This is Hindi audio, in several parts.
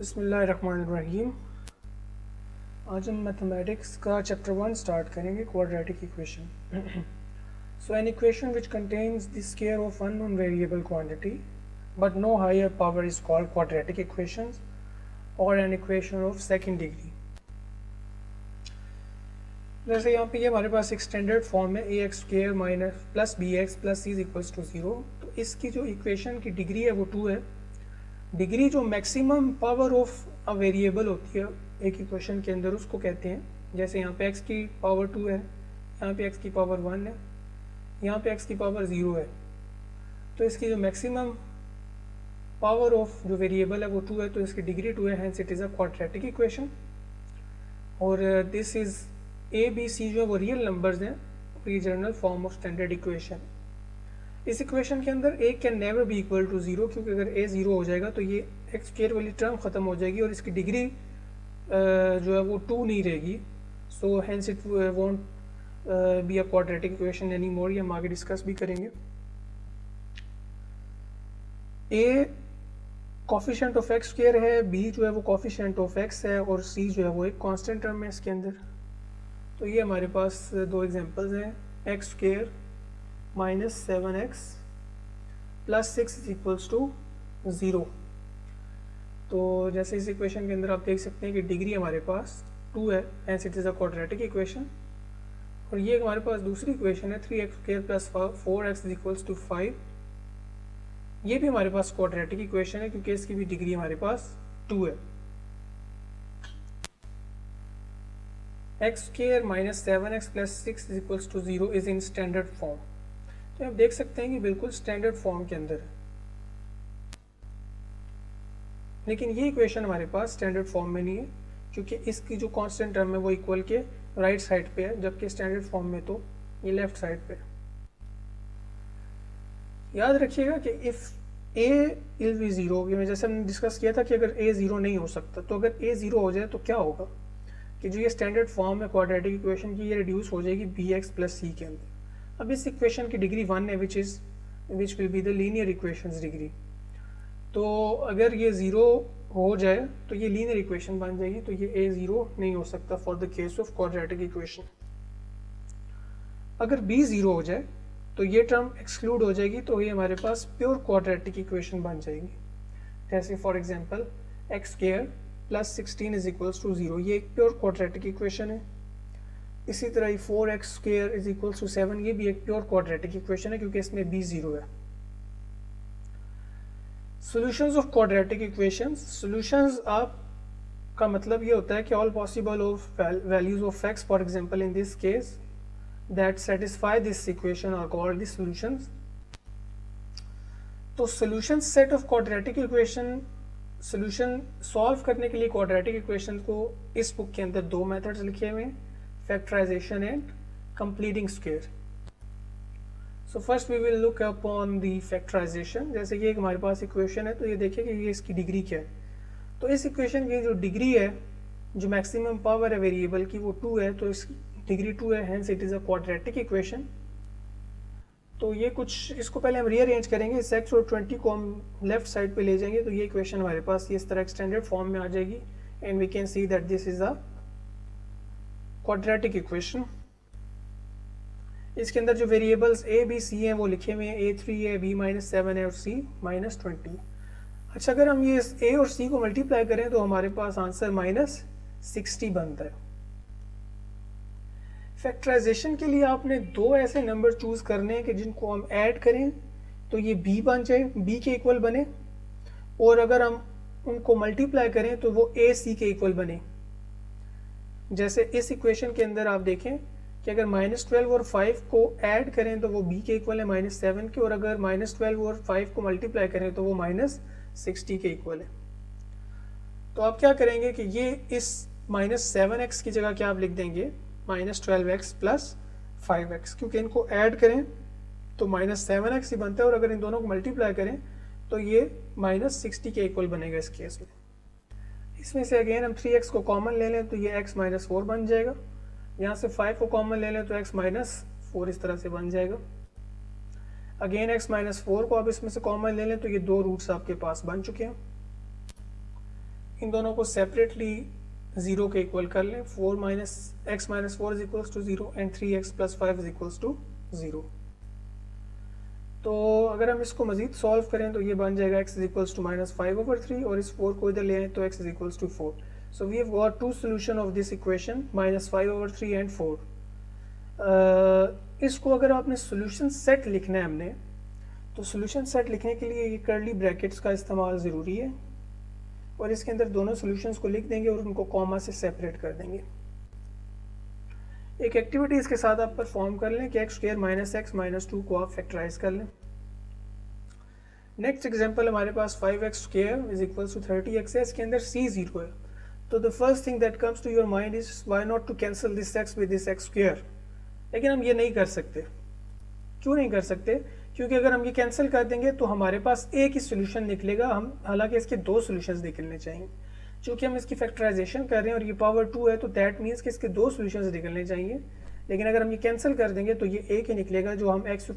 बिस्मिल्लाहिर्रहमानिर्रहीम। आज हम मैथमेटिक्स का चैप्टर 1 स्टार्ट करेंगे, quadratic equation. So an equation which contains the square of unknown variable quantity but no higher power is called quadratic equation और an equation of second degree. जैसे यहाँ पे ये हमारे पास एक स्टैंडर्ड फॉर्म है A X square minus plus B X plus C is equals to 0। तो इसकी जो इक्वेशन की डिग्री है वो 2 है। डिग्री जो maximum power of a variable होती है एक इक्वेशन के अंदर उसको कहते हैं। जैसे यहाँ पे x की पावर 2 है, यहाँ पे x की पावर 1 है, यहाँ पे x की पावर 0 है। तो इसकी जो मैक्सिमम पावर ऑफ जो वेरिएबल है वो 2 है, तो इसकी डिग्री 2 है, hence it is a quadratic equation. और this is A B C जो है वो रियल नंबर्स हैं, ये general form of standard equation. इस इक्वेशन के अंदर a can never be equal to 0, क्योंकि अगर a 0 हो जाएगा तो ये एक्स स्क्वायर वाली टर्म ख़त्म हो जाएगी और इसकी डिग्री जो है वो 2 नहीं रहेगी। So hence it won't be a quadratic equation any more. ये हम आगे डिस्कस भी करेंगे। a coefficient of x square है, b जो है वो कॉफिशेंट ऑफ x है और c जो है वो एक कांस्टेंट टर्म है इसके अंदर। तो ये हमारे पास दो एग्जांपल्स हैं, x square minus 7x plus 6 is equals to 0। तो जैसे इस इक्वेशन के अंदर आप देख सकते हैं कि डिग्री हमारे पास 2 है, hence it is a quadratic equation. और ये हमारे पास दूसरी इक्वेशन है 3x square plus 4x is equals to 5। ये भी हमारे पास क्वाड्रेटिक इक्वेशन है क्योंकि इसकी भी डिग्री हमारे पास 2 है। X square minus 7x plus 6 is equals to 0 is in standard form. तो आप देख सकते हैं कि बिल्कुल स्टैंडर्ड फॉर्म के अंदर है, लेकिन ये इक्वेशन हमारे पास स्टैंडर्ड फॉर्म में नहीं है क्योंकि इसकी जो कांस्टेंट टर्म है वो इक्वल के राइट साइड पे है, जबकि स्टैंडर्ड फॉर्म में तो ये लेफ्ट साइड पे है। याद रखिएगा कि इफ़ a इल बी 0, जैसे हमने डिस्कस किया था कि अगर a 0 नहीं हो सकता, तो अगर a 0 हो जाए तो क्या होगा कि जो ये स्टैंडर्ड फॉर्म है क्वाड्रेटिक इक्वेशन की, ये रिड्यूस हो जाएगी bx प्लस c के अंदर। अब इस इक्वेशन की डिग्री 1 है which will be the linear equations degree. तो अगर ये 0 हो जाए तो ये लीनियर इक्वेशन बन जाएगी, तो ये a 0 नहीं हो सकता for the case of quadratic equation. अगर b 0 हो जाए तो ये टर्म एक्सक्लूड हो जाएगी, तो ये हमारे पास प्योर क्वाड्रेटिक इक्वेशन बन जाएगी। जैसे for example x square plus 16 is equals to 0, ये एक प्योर क्वाड्रेटिक इक्वेशन है। इसी तरह ही 4x square is equals to 7, ये भी एक प्योर क्वाड्रेटिक इक्वेशन है क्योंकि इसमें b 0 है। Solutions of quadratic equations, solutions आप का मतलब ये होता है कि all possible of values of x, for example in this case that satisfy this equation are called the solutions. तो solution set of quadratic equation, solution solve करने के लिए क्वाड्रेटिक इक्वेशन को इस बुक के अंदर दो मेथड्स लिखे हुए हैं, factorization and completing square. So first we will look upon the factorization। जैसे कि एक हमारे पास इक्वेशन है, तो ये देखिए कि ये इसकी डिग्री क्या है। तो इस इक्वेशन की जो डिग्री है, जो मैक्सिमम पावर है वेरिएबल की, वो 2 है, तो इसकी डिग्री 2 है, hence it is a quadratic equation. तो ये कुछ, इसको पहले हम रीअरेंज करेंगे, इस x और 20 को हम लेफ्ट साइड पे ले जाएंगे, तो ये इक्वेशन हमारे पास ये इस तरह स्टैंडर्ड फॉर्म में आ जाएगी and we can see that this is a quadratic equation. इसके अंदर जो वेरिएबल्स a b c हैं वो लिखे हुए हैं, a3 है, b माइनस 7 है और c माइनस 20। अच्छा, अगर हम ये a और c को मल्टीप्लाई करें तो हमारे पास आंसर माइनस 60 बनता है। फैक्टराइजेशन के लिए आपने दो ऐसे नंबर चूज करने हैं कि जिनको हम ऐड करें तो ये b बन जाए, b के इक्वल बने, और अगर हम उनको मल्टीप्लाई करें तो वो a c के इक्वल बने। जैसे इस इक्वेशन के अंदर आप देखें कि अगर -12 और 5 को ऐड करें तो वो b के इक्वल है -7 के, और अगर -12 और 5 को मल्टीप्लाई करें तो वो -60 के इक्वल है। तो आप क्या करेंगे कि ये इस -7x की जगह क्या आप लिख देंगे -12x प्लस 5x, क्योंकि इनको ऐड करें तो -7x ही बनता है, और अगर इन दोनों को मल्टीप्लाई करें तो ये -60 के इक्वल बनेगा इस केस में। इसमें से अगेन हम 3x को कॉमन ले लें तो ये x माइनस 4 बन जाएगा, यहाँ से 5 को कॉमन ले लें तो x माइनस 4 इस तरह से बन जाएगा। अगेन x माइनस 4 को आप इसमें से कॉमन ले लें तो ये दो रूट्स आपके पास बन चुके हैं। इन दोनों को सेपरेटली 0 के इक्वल कर लें. 4 minus x minus 4 is equals to 0 and 3x plus 5 is equals to 0. तो अगर हम इसको मज़ीद सॉल्व करें तो ये बन जाएगा x is equals to minus 5/3 और इस 4 को इधर ले आए तो x is equals to 4. So we have got two solution of this equation minus 5/3 and 4. इसको अगर आपने सोल्यूशन सेट लिखना है हमने, तो सोल्यूशन सेट लिखने के लिए ये कर्ली ब्रैकेट्स का इस्तेमाल ज़रूरी है और इसके अंदर दोनों सोल्यूशंस को लिख देंगे और उनको कॉमा से सेपरेट कर देंगे. एक एक्टिविटी इसके साथ आप परफॉर्म कर लें कि x square minus x minus 2 को आप फैक्टराइज कर लें. नेक्स्ट एग्जांपल हमारे पास 5x square is equals to 30x है. इसके अंदर c 0 है. तो the first thing that comes to your mind is why not to cancel this x with this x square. लेकिन हम ये नहीं कर सकते. क्यों नहीं कर सकते? क्योंकि अगर हम ये कैंसिल कर देंगे तो हमारे पास एक ही सोल्यूशन निकलेगा. हम हालांकि इसके दो सोल्यूशंस निकलने चाहिए. चूँकि हम इसकी फैक्टराइजेशन कर रहे हैं और ये पावर 2 है तो दैट मीन्स कि इसके दो सोल्यूशंस निकलने चाहिए. लेकिन अगर हम ये कैंसिल कर देंगे तो ये एक ही निकलेगा. जो हम x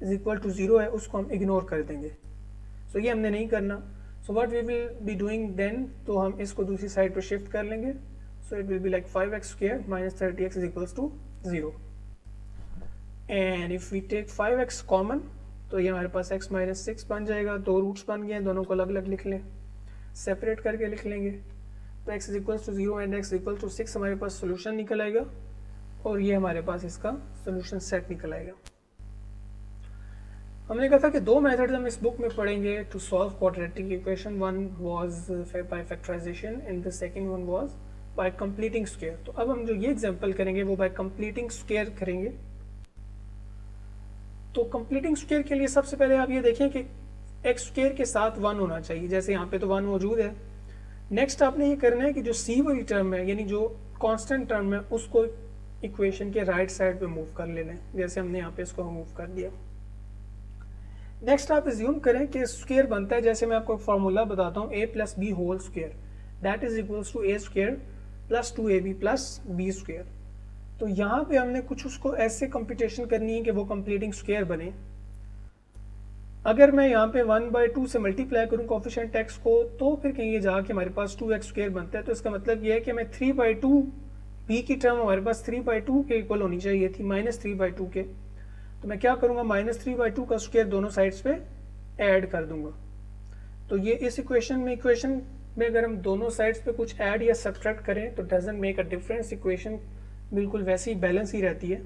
इज इक्वल टू 0 है उसको हम इग्नोर कर देंगे. सो ये हमने नहीं करना. So what we will be doing then, तो हम इसको दूसरी साइड पर शिफ्ट कर लेंगे. So it will be like 5x square minus 30x is equals to 0. And if we take 5x common तो ये हमारे पास x माइनस 6 बन जाएगा. दो रूट्स बन गए, दोनों को अलग अलग लिख लें, सेपरेट करके लिख लेंगे. तो x is equals to 0 and x equal to 6 हमारे पास सोल्यूशन निकल आएगा और ये हमारे पास इसका सोल्यूशन सेट निकल आएगा. हमने कहा था कि दो मेथड्स हम इस बुक में पढ़ेंगे to solve quadratic equation. One was by factorisation and the second one was by completing square. तो अब हम जो ये एग्जांपल करेंगे वो बाय कंप्लीटिंग स्क्वायर करेंगे. तो कंप्लीटिंग स्क्वायर के लिए सबसे पहले आप ये देखें कि एक्स स्क्वायर के साथ 1 होना चाहिए. जैसे यहाँ पे तो 1 मौजूद है. नेक्स्ट आपने ये करना है कि जो सी वाली टर्म है यानी जो कांस्टेंट टर्म है उसको इक्वेशन के राइट साइड पे मूव कर लेना है. जैसे हमने यहाँ पे इसको मूव कर दिया. नेक्स्ट आप एज्यूम करें कि स्क्वायर बनता है, जैसे मैं आपको एक फार्मूला बताता हूँ, a plus b whole square that is equals to a square plus 2ab plus b square. तो यहाँ पे हमने कुछ उसको ऐसे कंप्यूटेशन करनी है कि वो कंप्लीटिंग स्क्वायर बने. अगर मैं यहाँ पे 1/2 से मल्टीप्लाई करूँ कोफिशिएंट x को तो फिर कहीं जाके हमारे पास 2x स्क्वायर बनता है. तो इसका मतलब ये है कि मैं 3/2 b की टर्म हमारे पास 3/2 के इक्वल होनी चाहिए थी, माइनस 3/2 के. तो मैं क्या करूँगा, माइनस 3/2 का स्क्वायर दोनों साइड्स पे ऐड कर दूंगा. तो ये इस इक्वेशन में अगर हम दोनों साइड्स पे कुछ ऐड या सब्ट्रैक्ट करें तो doesn't make a difference. Equation बिल्कुल वैसे ही बैलेंस ही रहती है.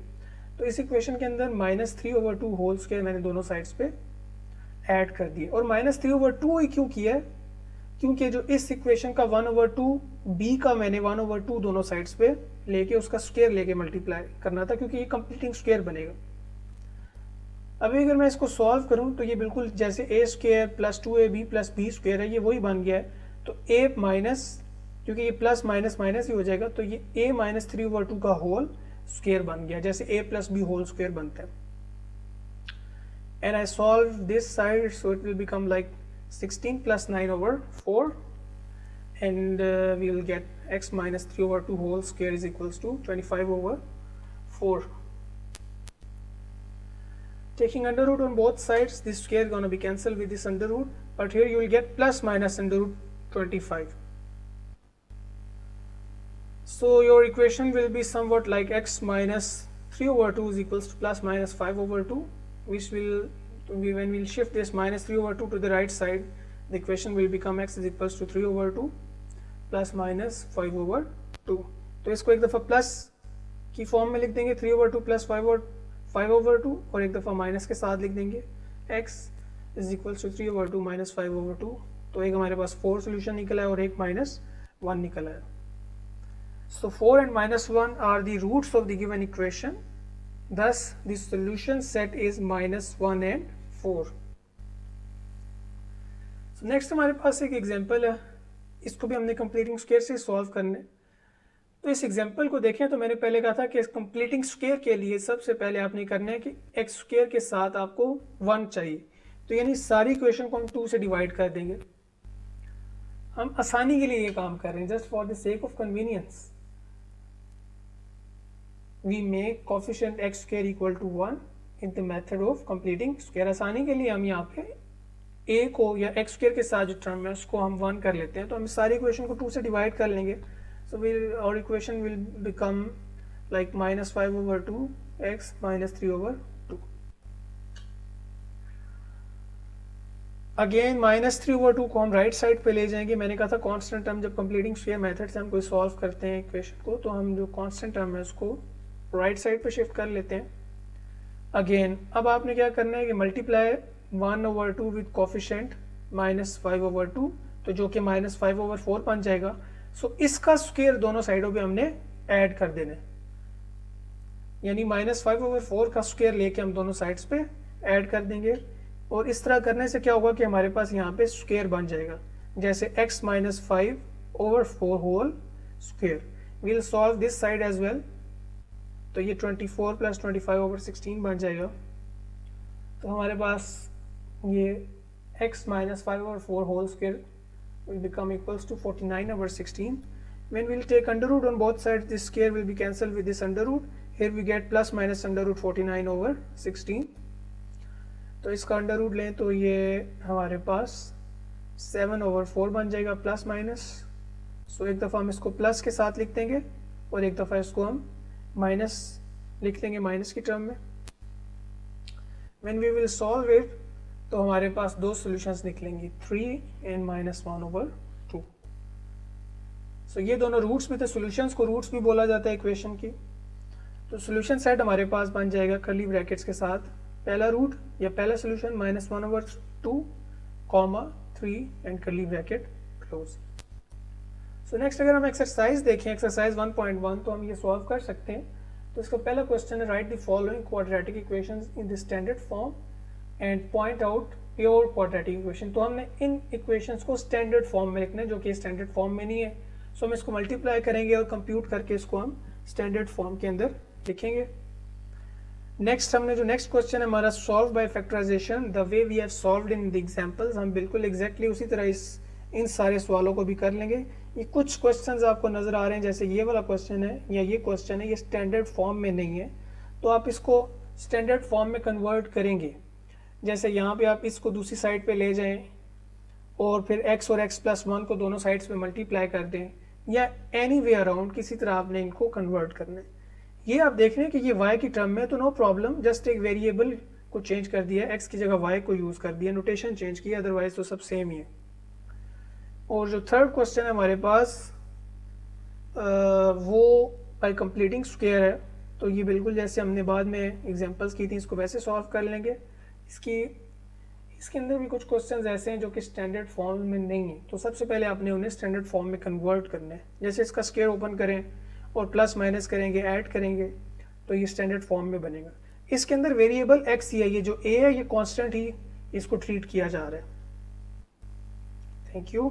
तो इस इक्वेशन के अंदर -3/2 होल स्क्वायर मैंने दोनों साइड्स पे ऐड कर दिए. और -3/2 ही क्यों किया है? क्योंकि जो इस इक्वेशन का 1/2 b का मैंने 1/2 दोनों साइड्स पे लेके उसका स्क्वायर लेके मल्टीप्लाई करना था, क्योंकि ये कंप्लीटिंग स्क्वायर बनेगा. अभी अगर मैं इसको सॉल्व करूं तो ये बिल्कुल जैसे a square plus 2ab plus b square है, ये वही बन गया है. तो a माइनस, क्योंकि ये प्लस माइनस माइनस ही हो जाएगा, तो ये a माइनस 3/2 का होल स्क्वायर बन गया, जैसे a plus b whole square बनता है. And I solve this side, so it will become like 16 plus 9/4 and we will get x minus 3/2 whole square is equals to 25/4. Taking under root on both sides, this square is going to be cancelled with this under root, but here you will get plus minus under root 25. So your equation will be somewhat like x minus 3/2 is equals to plus minus 5/2, which will, when we'll shift this minus 3/2 to the right side, the equation will become x is equals to 3/2 plus minus 5/2. तो इसको एक दफ़ा प्लस की फॉर्म में लिख देंगे 3/2 प्लस 5/2 और एक दफ़ा माइनस के साथ लिख देंगे x is equals to 3/2 minus 5/2. तो एक हमारे पास 4 सोल्यूशन निकला है और एक -1 निकला है. So 4 and -1 are the roots of the given equation. Thus the solution set is -1 and 4. So next हमारे पास एक एग्जांपल है, इसको भी हमने कंप्लीटिंग स्क्वायर से सॉल्व करना है. तो इस एग्जांपल को देखें तो मैंने पहले कहा था कि कंप्लीटिंग स्क्वायर के लिए सबसे पहले आपने करना है कि एक्स स्क्वायर के साथ आपको 1 चाहिए. तो यानी सारी इक्वेशन को हम 2 से डिवाइड कर देंगे. हम आसानी के लिए ये काम कर रहे हैं, just for the sake of convenience we make coefficient x square equal to 1 in the method of completing square. आसानी के लिए हम यहाँ पे ए को या एक्स स्क्वायर के साथ जो टर्म है उसको हम 1 कर लेते हैं, तो हम सारी इक्वेशन को 2 से डिवाइड कर लेंगे। सो विल और equation will become like -5/2 x -3/2। Again -3/2 को हम राइट साइड पे ले जाएंगे। मैंने कहा था कांस्टेंट टर्म जब कंप्लीटिंग स्क्वायर मेथड से हम कोई सॉल्व करते हैं इक्वेशन को, तो हम जो कांस्टेंट टर्म है उसको राइट साइड पे शिफ्ट कर लेते हैं। अगेन अब आपने क्या करना है कि मल्टीप्लाई 1/2 विद कोफिशिएंट -5/2, तो जो कि -5/4 बन जाएगा। सो इसका स्क्वायर दोनों साइडों पे हमने ऐड कर देना है, यानी -5/4 का स्क्वायर लेके हम दोनों साइड्स पे ऐड कर देंगे। और इस तरह करने से क्या होगा कि हमारे पास यहाँ पे स्क्वायर बन जाएगा, जैसे x -5/4 whole square. Will solve this side as well, तो ये 24 + 25/16 बन जाएगा। तो हमारे पास ये x -5/4 whole square will become equals to 49/16. When we'll take under root on both sides, this square will be cancelled with this under root. Here we get plus minus under root 49/16. तो इसका अंडर रूट लें तो ये हमारे पास 7/4 बन जाएगा प्लस माइनस। सो एक दफ़ा हम इसको प्लस के साथ लिख देंगे और एक दफ़ा इसको हम माइनस लिख लेंगे माइनस की टर्म में। When we will solve it, तो हमारे पास दो सॉल्यूशंस निकलेंगे, 3 and -1/2। सो ये दोनों रूट्स में थे। सॉल्यूशंस को रूट्स भी बोला जाता है इक्वेशन की। तो सॉल्यूशन सेट हमारे पास बन जाएगा कर्ली ब्रैकेट्स के साथ, पहला रूट या पहला solution -1/2, 3 and curly bracket close. So next अगर हम एक्सरसाइज देखें, एक्सरसाइज 1.1, तो हम ये सॉल्व कर सकते हैं। तो इसका पहला क्वेश्चन है, right the following quadratic equations in the standard form and point out pure quadratic equation. तो हमने इन इक्वेशंस को स्टैंडर्ड फॉर्म में लिखना है, जो कि स्टैंडर्ड फॉर्म में नहीं है। सो हम इसको मल्टीप्लाई करेंगे और कंप्यूट करके इसको हम स्टैंडर्ड फॉर्म के अंदर लिखेंगे। नेक्स्ट हमने जो नेक्स्ट क्वेश्चन है हमारा, solve by factorisation the way we have solved in the examples. हम बिल्कुल एग्जैक्टली उसी तरह इन सारे सवालों को भी कर लेंगे। ये कुछ क्वेश्चंस आपको नजर आ रहे हैं, जैसे ये वाला क्वेश्चन है या ये क्वेश्चन है, ये स्टैंडर्ड फॉर्म में नहीं है, तो आप इसको स्टैंडर्ड फॉर्म में कन्वर्ट करेंगे। जैसे यहाँ पे आप इसको दूसरी साइड पे ले जाएं और फिर x और x+1 को दोनों साइड्स पे मल्टीप्लाई कर दें, या एनी वे अराउंड किसी तरह आपने इनको कन्वर्ट करना है। ये आप देख रहे हैं कि ये y की टर्म में, तो नो प्रॉब्लम, जस्ट एक वेरिएबल को चेंज कर दिया, x की जगह y को यूज़ कर दिया, नोटेशन चेंज किया, अदरवाइज तो सब सेम ही है। और जो थर्ड क्वेश्चन है हमारे पास वो बाय कंप्लीटिंग स्क्वायर है। तो ये बिल्कुल जैसे हमने बाद में एग्जांपल्स की थी, इसको वैसे सॉल्व कर लेंगे। इसके अंदर भी कुछ क्वेश्चंस ऐसे हैं जो कि स्टैंडर्ड फॉर्म में नहीं है, तो सबसे पहले आपने उन्हें स्टैंडर्ड फॉर्म में कन्वर्ट करना है। जैसे इसका स्क्वायर ओपन करें और प्लस माइनस करेंगे, ऐड करेंगे, तो ये स्टैंडर्ड फॉर्म में बनेगा। इसके अंदर वेरिएबल x ही है, ये जो a है ये कांस्टेंट ही इसको ट्रीट किया जा रहा है। Thank you.